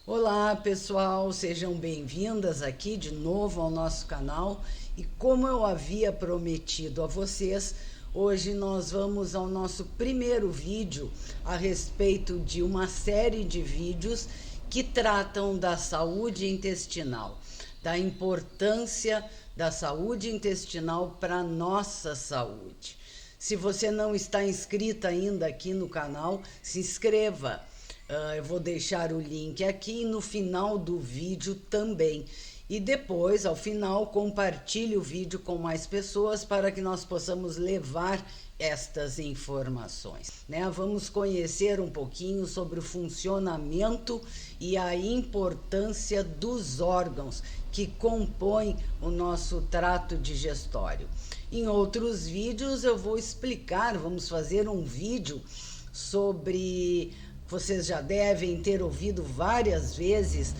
Olá pessoal, sejam bem-vindas aqui de novo ao nosso canal e como eu havia prometido a vocês, hoje nós vamos ao nosso primeiro vídeo a respeito de uma série de vídeos que tratam da saúde intestinal, da importância da saúde intestinal para a nossa saúde. Se você não está inscrita ainda aqui no canal, se inscreva. Eu vou deixar o link aqui no final do vídeo também. E depois, ao final, compartilhe o vídeo com mais pessoas para que nós possamos levar estas informações, né? Vamos conhecer um pouquinho sobre o funcionamento e a importância dos órgãos que compõem o nosso trato digestório. Em outros vídeos eu vou explicar, vamos fazer um vídeo sobre... Vocês já devem ter ouvido várias vezes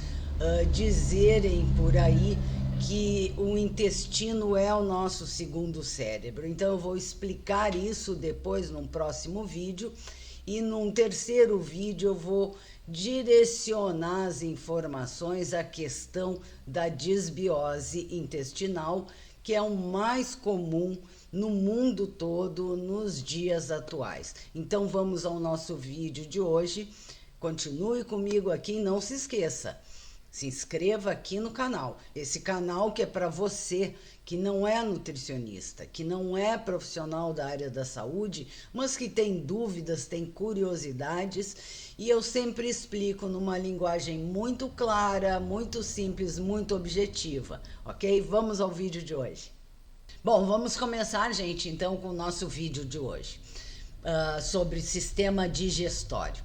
dizerem por aí que o intestino é o nosso segundo cérebro. Então eu vou explicar isso depois num próximo vídeo. E num terceiro vídeo eu vou direcionar as informações à questão da disbiose intestinal, que é o mais comum no mundo todo nos dias atuais. Então vamos ao nosso vídeo de hoje. Continue comigo aqui e não se esqueça. Se inscreva aqui no canal. Esse canal que é para você que não é nutricionista, que não é profissional da área da saúde, mas que tem dúvidas, tem curiosidades, e eu sempre explico numa linguagem muito clara, muito simples, muito objetiva, ok? Vamos ao vídeo de hoje. Bom, vamos começar, gente, então, com o nosso vídeo de hoje, sobre sistema digestório.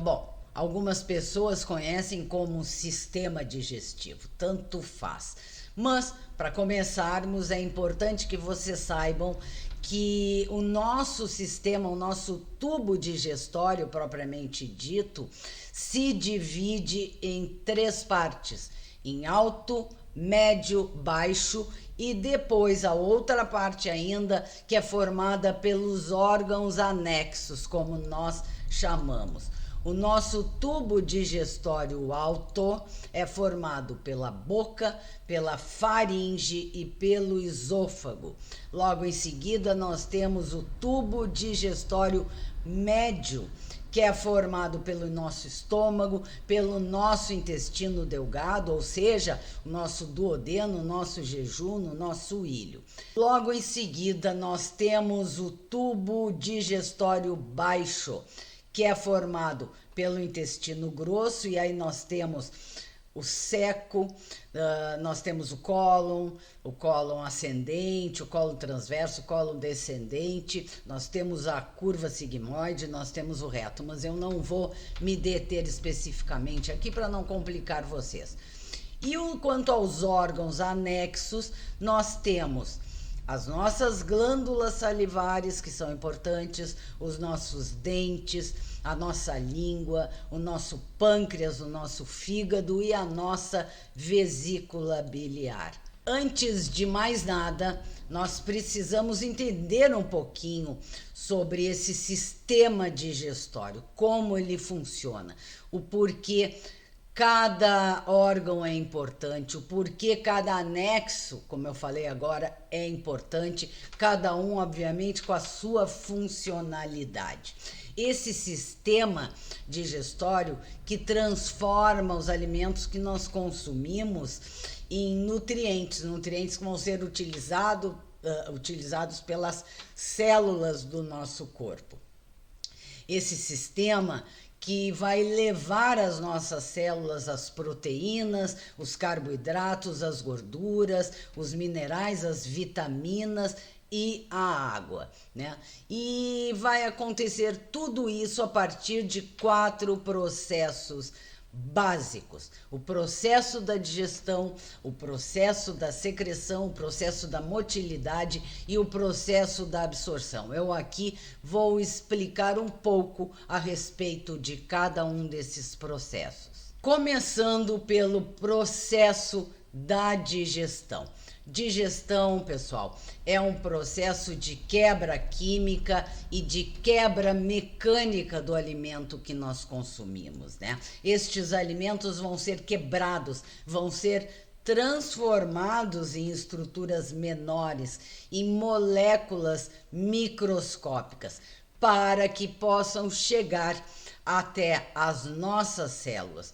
Bom, algumas pessoas conhecem como sistema digestivo, tanto faz. Mas, para começarmos, é importante que vocês saibam que o nosso sistema, o nosso tubo digestório, propriamente dito, se divide em três partes, em alto, médio, baixo, e depois a outra parte ainda, que é formada pelos órgãos anexos, como nós chamamos. O nosso tubo digestório alto é formado pela boca, pela faringe e pelo esôfago. Logo em seguida, nós temos o tubo digestório médio, que é formado pelo nosso estômago, pelo nosso intestino delgado, ou seja, o nosso duodeno, o nosso jejum, o nosso ilho. Logo em seguida, nós temos o tubo digestório baixo, que é formado pelo intestino grosso, e aí nós temos o seco, nós temos o cólon ascendente, o cólon transverso, o cólon descendente, nós temos a curva sigmoide, nós temos o reto, mas eu não vou me deter especificamente aqui para não complicar vocês. E quanto aos órgãos anexos, nós temos as nossas glândulas salivares, que são importantes, os nossos dentes, a nossa língua, o nosso pâncreas, o nosso fígado e a nossa vesícula biliar. Antes de mais nada, nós precisamos entender um pouquinho sobre esse sistema digestório, como ele funciona, o porquê cada órgão é importante, o porquê cada anexo, como eu falei agora, é importante, cada um, obviamente, com a sua funcionalidade. Esse sistema digestório que transforma os alimentos que nós consumimos em nutrientes que vão ser utilizados pelas células do nosso corpo. Esse sistema que vai levar as nossas células as proteínas, os carboidratos, as gorduras, os minerais, as vitaminas e a água, né? E vai acontecer tudo isso a partir de 4 processos básicos: o processo da digestão, o processo da secreção, o processo da motilidade e o processo da absorção. Eu aqui vou explicar um pouco a respeito de cada um desses processos. Começando pelo processo da digestão. Digestão, pessoal, é um processo de quebra química e de quebra mecânica do alimento que nós consumimos, né? Estes alimentos vão ser quebrados, vão ser transformados em estruturas menores, em moléculas microscópicas, para que possam chegar até as nossas células.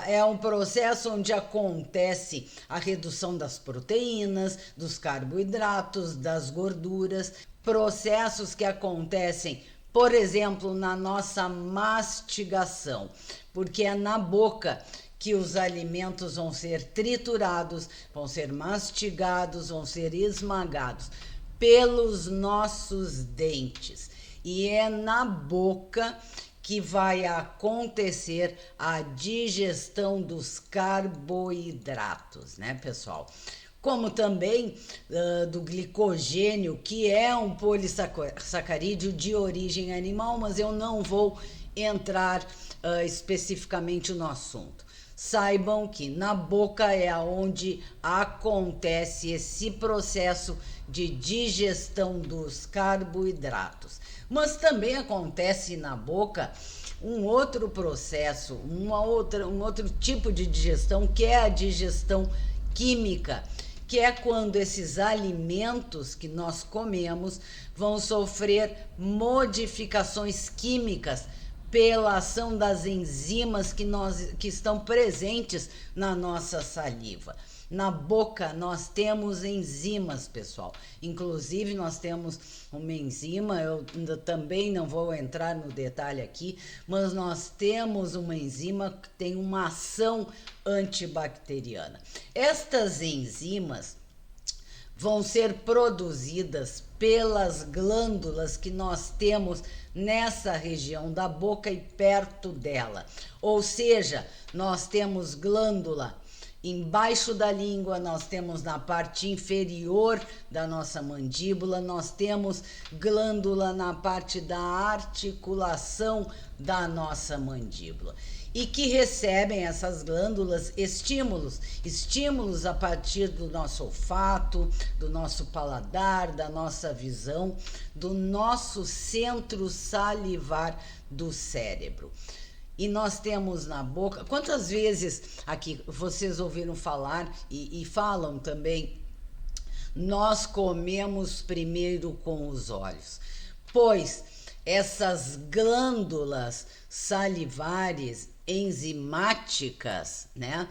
É um processo onde acontece a redução das proteínas, dos carboidratos, das gorduras, processos que acontecem, por exemplo, na nossa mastigação, porque é na boca que os alimentos vão ser triturados, vão ser mastigados, vão ser esmagados pelos nossos dentes. E é na boca que vai acontecer a digestão dos carboidratos, né, pessoal? Como também do glicogênio, que é um polissacarídeo de origem animal, mas eu não vou entrar especificamente no assunto. Saibam que na boca é onde acontece esse processo de digestão dos carboidratos. Mas também acontece na boca um outro processo, um outro tipo de digestão, que é a digestão química, que é quando esses alimentos que nós comemos vão sofrer modificações químicas pela ação das enzimas que estão presentes na nossa saliva. Na boca nós temos enzimas, pessoal. Inclusive nós temos uma enzima, eu também não vou entrar no detalhe aqui, mas nós temos uma enzima que tem uma ação antibacteriana. Estas enzimas vão ser produzidas pelas glândulas que nós temos nessa região da boca e perto dela. Ou seja, nós temos glândula embaixo da língua, nós temos na parte inferior da nossa mandíbula, nós temos glândula na parte da articulação da nossa mandíbula. E que recebem essas glândulas estímulos a partir do nosso olfato, do nosso paladar, da nossa visão, do nosso centro salivar do cérebro. E nós temos na boca, quantas vezes aqui vocês ouviram falar e falam também, nós comemos primeiro com os olhos, pois essas glândulas salivares enzimáticas, né,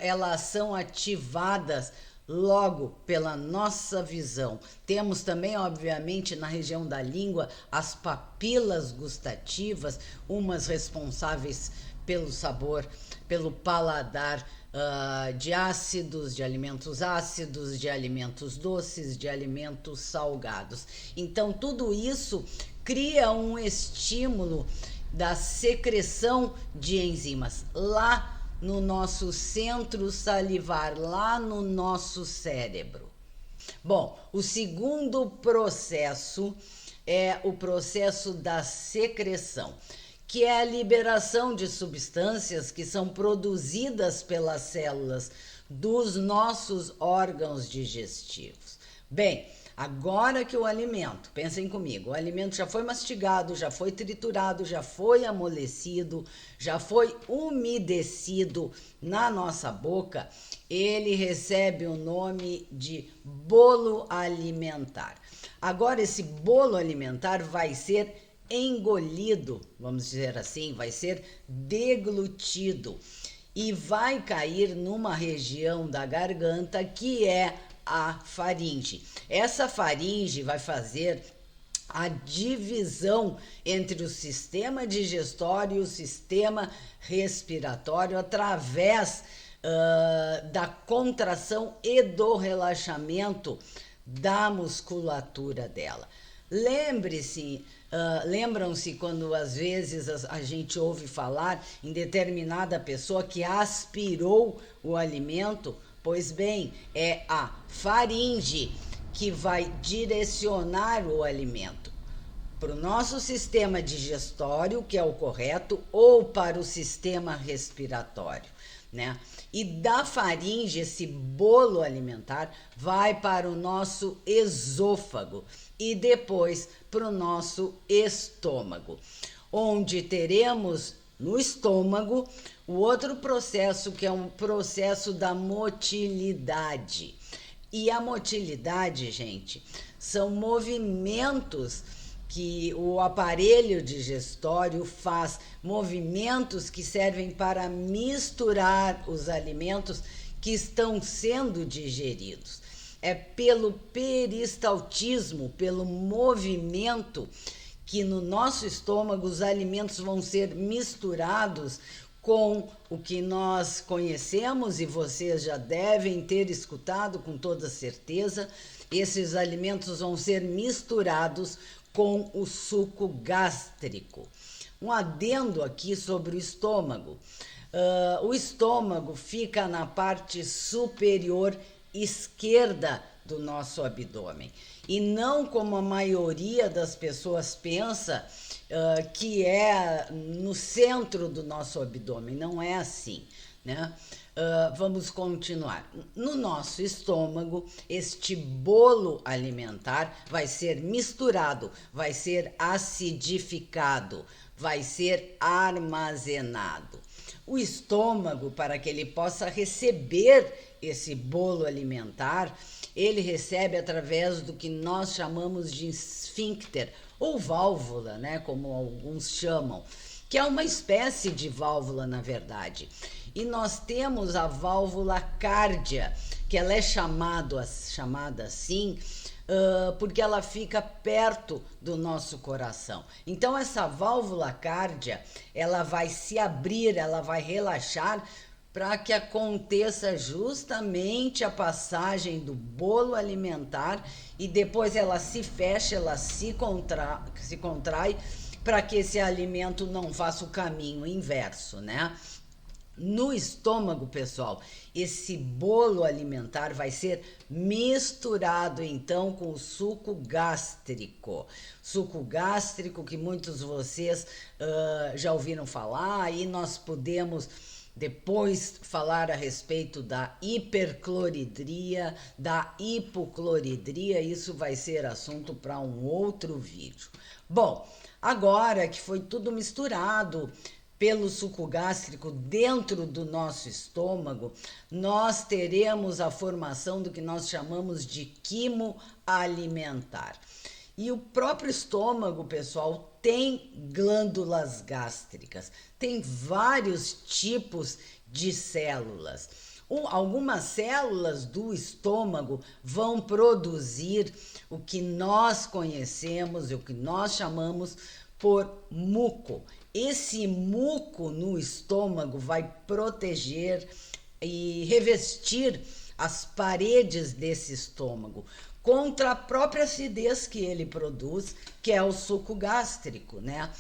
elas são ativadas logo pela nossa visão. Temos também, obviamente, na região da língua, as papilas gustativas, umas responsáveis pelo sabor, pelo paladar de ácidos, de alimentos ácidos, de alimentos doces, de alimentos salgados. Então, tudo isso cria um estímulo da secreção de enzimas lá no nosso centro salivar, lá no nosso cérebro. Bom, o segundo processo é o processo da secreção, que é a liberação de substâncias que são produzidas pelas células dos nossos órgãos digestivos. Bem, agora que o alimento, pensem comigo, o alimento já foi mastigado, já foi triturado, já foi amolecido, já foi umedecido na nossa boca, ele recebe o nome de bolo alimentar. Agora esse bolo alimentar vai ser engolido, vamos dizer assim, vai ser deglutido e vai cair numa região da garganta que é a faringe. Essa faringe vai fazer a divisão entre o sistema digestório e o sistema respiratório através da contração e do relaxamento da musculatura dela. Lembram-se quando às vezes a gente ouve falar em determinada pessoa que aspirou o alimento? Pois bem, é a faringe que vai direcionar o alimento. para o nosso sistema digestório, que é o correto, ou para o sistema respiratório, né? E da faringe, esse bolo alimentar vai para o nosso esôfago e depois para o nosso estômago, onde teremos no estômago o outro processo, que é um processo da motilidade. E a motilidade, gente, são movimentos que o aparelho digestório faz, movimentos que servem para misturar os alimentos que estão sendo digeridos. É pelo peristaltismo, pelo movimento, que no nosso estômago os alimentos vão ser misturados com o que nós conhecemos, e vocês já devem ter escutado com toda certeza. Esses alimentos vão ser misturados com o suco gástrico. Um adendo aqui sobre o estômago. O estômago fica na parte superior esquerda do nosso abdômen, e não como a maioria das pessoas pensa, que é no centro do nosso abdômen. Não é assim, né? Vamos continuar. No nosso estômago, este bolo alimentar vai ser misturado, vai ser acidificado, vai ser armazenado. O estômago, para que ele possa receber esse bolo alimentar, ele recebe através do que nós chamamos de esfíncter, ou válvula, né, como alguns chamam, que é uma espécie de válvula, na verdade. E nós temos a válvula cárdia, que ela é chamada assim, porque ela fica perto do nosso coração. Então essa válvula cárdia, ela vai se abrir, ela vai relaxar, para que aconteça justamente a passagem do bolo alimentar, e depois ela se fecha, ela se contrai, para que esse alimento não faça o caminho inverso, né? No estômago, pessoal, esse bolo alimentar vai ser misturado então com o suco gástrico. Suco gástrico que muitos de vocês já ouviram falar, e nós podemos depois falar a respeito da hipercloridria, da hipocloridria. Isso vai ser assunto para um outro vídeo. Bom, agora que foi tudo misturado pelo suco gástrico dentro do nosso estômago, nós teremos a formação do que nós chamamos de quimo alimentar. E o próprio estômago, pessoal, tem glândulas gástricas, tem vários tipos de células. Algumas células do estômago vão produzir o que nós conhecemos e o que nós chamamos por muco. Esse muco no estômago vai proteger e revestir as paredes desse estômago contra a própria acidez que ele produz, que é o suco gástrico, né?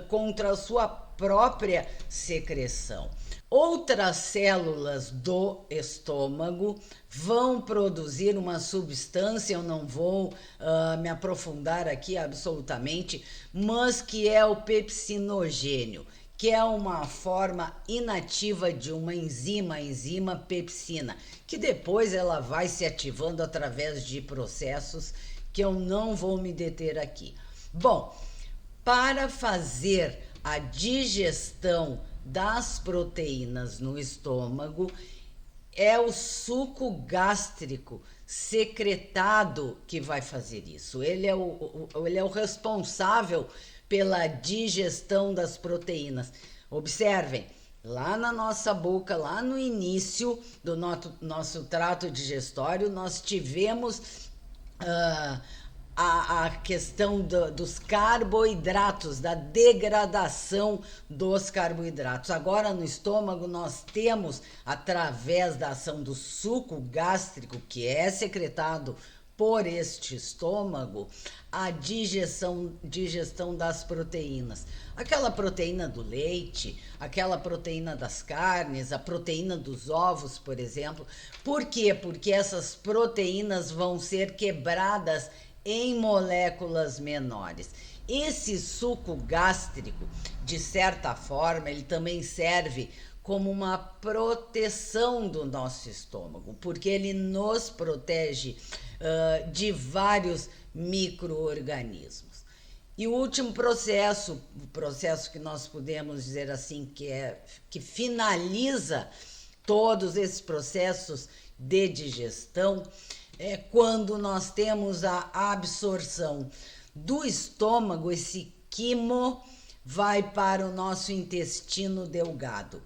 Contra a sua própria secreção. Outras células do estômago vão produzir uma substância, eu não vou me aprofundar aqui absolutamente, mas que é o pepsinogênio, que é uma forma inativa de uma enzima, a enzima pepsina, que depois ela vai se ativando através de processos que eu não vou me deter aqui. Bom, para fazer a digestão das proteínas no estômago, é o suco gástrico secretado que vai fazer isso. Ele é o responsável pela digestão das proteínas. Observem, lá na nossa boca, lá no início do nosso trato digestório, nós tivemos a questão dos carboidratos, da degradação dos carboidratos. Agora no estômago nós temos, através da ação do suco gástrico, que é secretado por este estômago, a digestão das proteínas. Aquela proteína do leite, aquela proteína das carnes, a proteína dos ovos, por exemplo. Por quê? Porque essas proteínas vão ser quebradas em moléculas menores. esse suco gástrico, de certa forma, ele também serve como uma proteção do nosso estômago, porque ele nos protege de vários micro-organismos. E o último processo, o processo que nós podemos dizer assim, que finaliza todos esses processos de digestão, é quando nós temos a absorção do estômago, esse quimo vai para o nosso intestino delgado.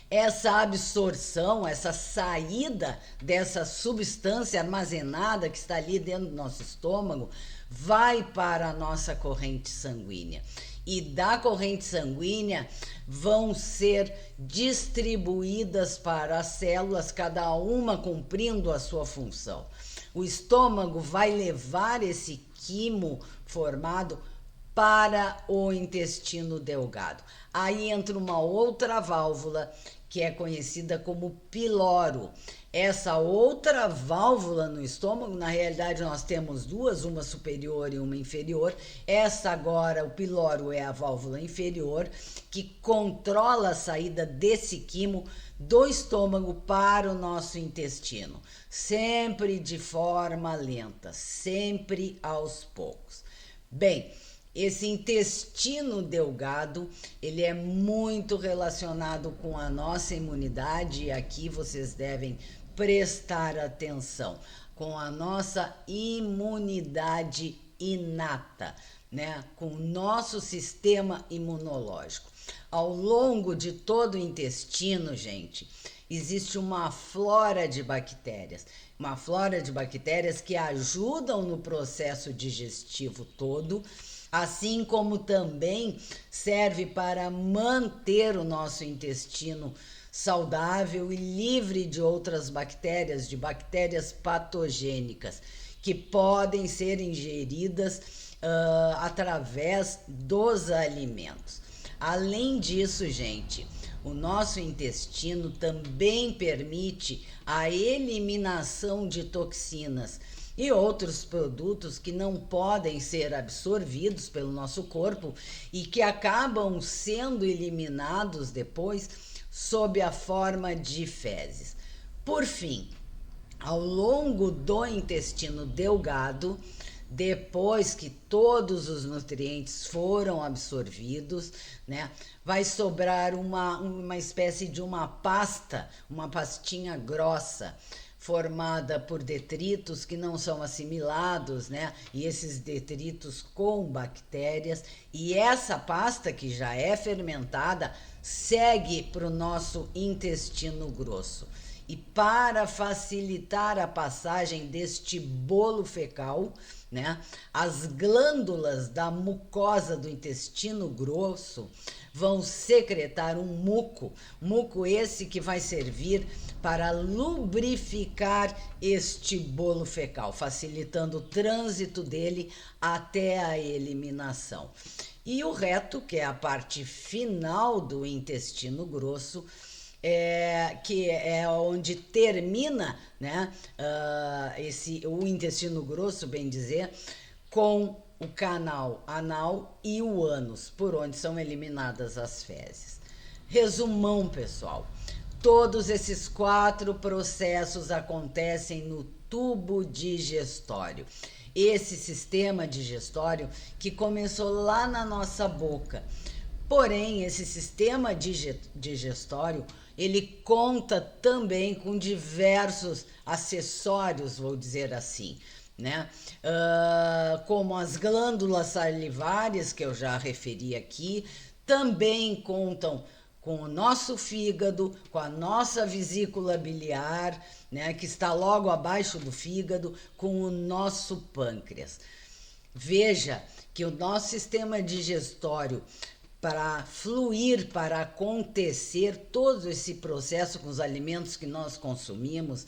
Essa absorção, essa saída dessa substância armazenada que está ali dentro do nosso estômago, vai para a nossa corrente sanguínea. E da corrente sanguínea vão ser distribuídas para as células, cada uma cumprindo a sua função. O estômago vai levar esse quimo formado para o intestino delgado. Aí entra uma outra válvula que é conhecida como piloro. Essa outra válvula no estômago, na realidade nós temos duas, uma superior e uma inferior. Essa agora, o piloro, é a válvula inferior, que controla a saída desse quimo do estômago para o nosso intestino. Sempre de forma lenta, sempre aos poucos. Bem, esse intestino delgado, ele é muito relacionado com a nossa imunidade, e aqui vocês devem prestar atenção, com a nossa imunidade inata, né? Com o nosso sistema imunológico. Ao longo de todo o intestino, gente, existe uma flora de bactérias que ajudam no processo digestivo todo, assim como também serve para manter o nosso intestino saudável e livre de outras bactérias, de bactérias patogênicas, que podem ser ingeridas através dos alimentos. Além disso, gente, o nosso intestino também permite a eliminação de toxinas e outros produtos que não podem ser absorvidos pelo nosso corpo e que acabam sendo eliminados depois sob a forma de fezes. Por fim, ao longo do intestino delgado, depois que todos os nutrientes foram absorvidos, né, vai sobrar uma espécie de uma pasta, uma pastinha grossa, formada por detritos que não são assimilados, né? E esses detritos com bactérias. E essa pasta, que já é fermentada, segue para o nosso intestino grosso. E para facilitar a passagem deste bolo fecal, né, as glândulas da mucosa do intestino grosso vão secretar um muco esse que vai servir para lubrificar este bolo fecal, facilitando o trânsito dele até a eliminação. E o reto, que é a parte final do intestino grosso, que é onde termina, né, o intestino grosso, bem dizer, com o canal anal e o ânus, por onde são eliminadas as fezes. Resumão, pessoal. Todos esses 4 processos acontecem no tubo digestório. Esse sistema digestório que começou lá na nossa boca. Porém, esse sistema digestório, ele conta também com diversos acessórios, vou dizer assim, né? Como as glândulas salivares, que eu já referi aqui, também contam com o nosso fígado, com a nossa vesícula biliar, né, que está logo abaixo do fígado, com o nosso pâncreas. Veja que o nosso sistema digestório, para fluir, para acontecer todo esse processo com os alimentos que nós consumimos,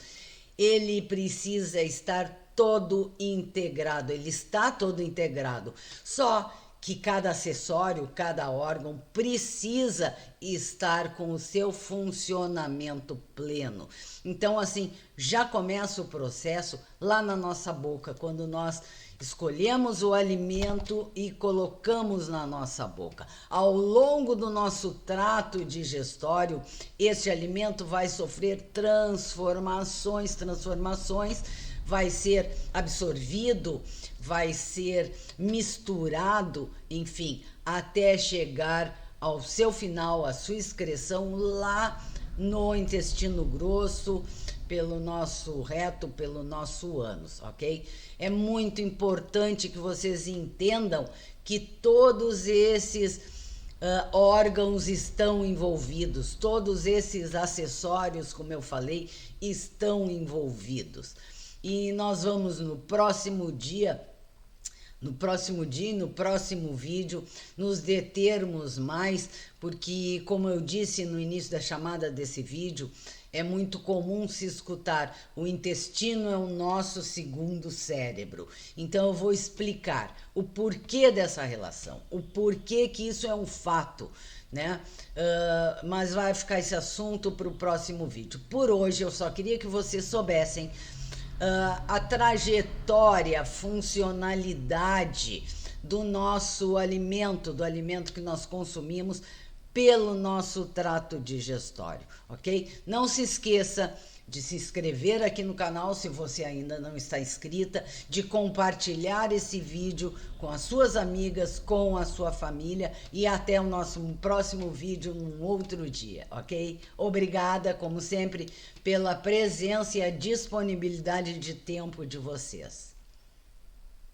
ele precisa estar todo integrado, ele está todo integrado. Só que cada acessório, cada órgão precisa estar com o seu funcionamento pleno. Então, assim, já começa o processo lá na nossa boca, quando nós escolhemos o alimento e colocamos na nossa boca. Ao longo do nosso trato digestório, este alimento vai sofrer transformações, vai ser absorvido, vai ser misturado, enfim, até chegar ao seu final, a sua excreção lá no intestino grosso, pelo nosso reto, pelo nosso ânus, ok? É muito importante que vocês entendam que todos esses órgãos estão envolvidos, todos esses acessórios, como eu falei, estão envolvidos. E nós vamos no próximo dia, no próximo vídeo, nos determos mais, porque, como eu disse no início da chamada desse vídeo, é muito comum se escutar: o intestino é o nosso segundo cérebro. Então eu vou explicar o porquê dessa relação, o porquê que isso é um fato, né? Mas vai ficar esse assunto para o próximo vídeo. Por hoje eu só queria que vocês soubessem a trajetória, a funcionalidade do nosso alimento, do alimento que nós consumimos pelo nosso trato digestório, ok? Não se esqueça de se inscrever aqui no canal se você ainda não está inscrita, de compartilhar esse vídeo com as suas amigas, com a sua família, e até o nosso próximo vídeo num outro dia, ok? Obrigada, como sempre, pela presença e a disponibilidade de tempo de vocês.